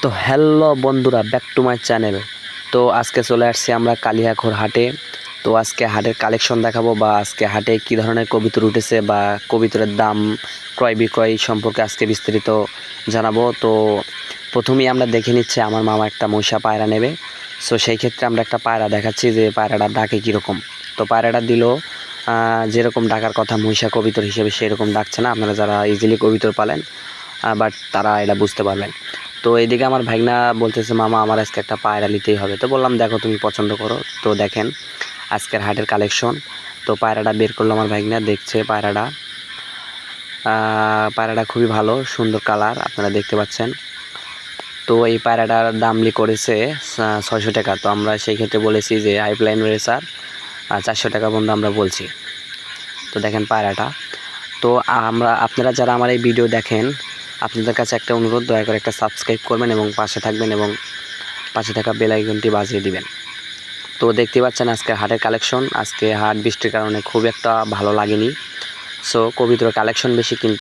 তো হ্যালো বন্ধুরা, back to my channel. তো আজকে চলে আসছি আমরা কালিয়াখোর হাটে। তো আজকে হাটের কালেকশন দেখাবো বা আজকে হাটে কী ধরনের কবুতর উঠেছে বা কবুতরের দাম, ক্রয় বিক্রয় সম্পর্কে আজকে বিস্তারিত জানাবো। তো প্রথমেই আমরা দেখে নিচ্ছি আমার মামা একটা মহিষা পায়রা নেবে। সো সেই ক্ষেত্রে আমরা একটা পায়রা দেখাচ্ছি যে পায়রাটা ডাকে কীরকম। তো পায়রাটা দিল যেরকম ডাকার কথা মহিষা কবুতর হিসেবে সেরকম ডাকছে না। আপনারা যারা ইজিলি কবুতর পালেন বাট তারা এটা বুঝতে পারবেন। তো এইদিকে আমার ভাইগনা বলতেছে মামা আমার আজকে একটা পায়রা নিতেই হবে। তো বললাম দেখো তুমি পছন্দ করো। তো দেখেন আজকের হাটের কালেকশন। তো পায়রাটা বের করলো আমার ভাইগনা, দেখছে পায়রাটা খুবই ভালো, সুন্দর কালার আপনারা দেখতে পাচ্ছেন। তো এই পায়রাটার দামলি করেছে 600 টাকা। তো আমরা সেই ক্ষেত্রে বলেছি যে আইপ্লাইন রেসার 400 টাকা পর্যন্ত আমরা বলছি। তো দেখেন পায়রাটা। তো আপনারা যারা আমার এই ভিডিও দেখেন, আপনাদের কাছে একটা অনুরোধ, দয়া করে একটা সাবস্ক্রাইব করবেন এবং পাশে থাকবেন এবং পাশে থাকা বেল আইকনটি বাজিয়ে দিবেন। তো দেখতে পাচ্ছেন আজকের হাটের কালেকশন। আজকে হাট বৃষ্টির কারণে খুব একটা ভালো লাগেনি। সো কবুতরের কালেকশন বেশি, কিন্তু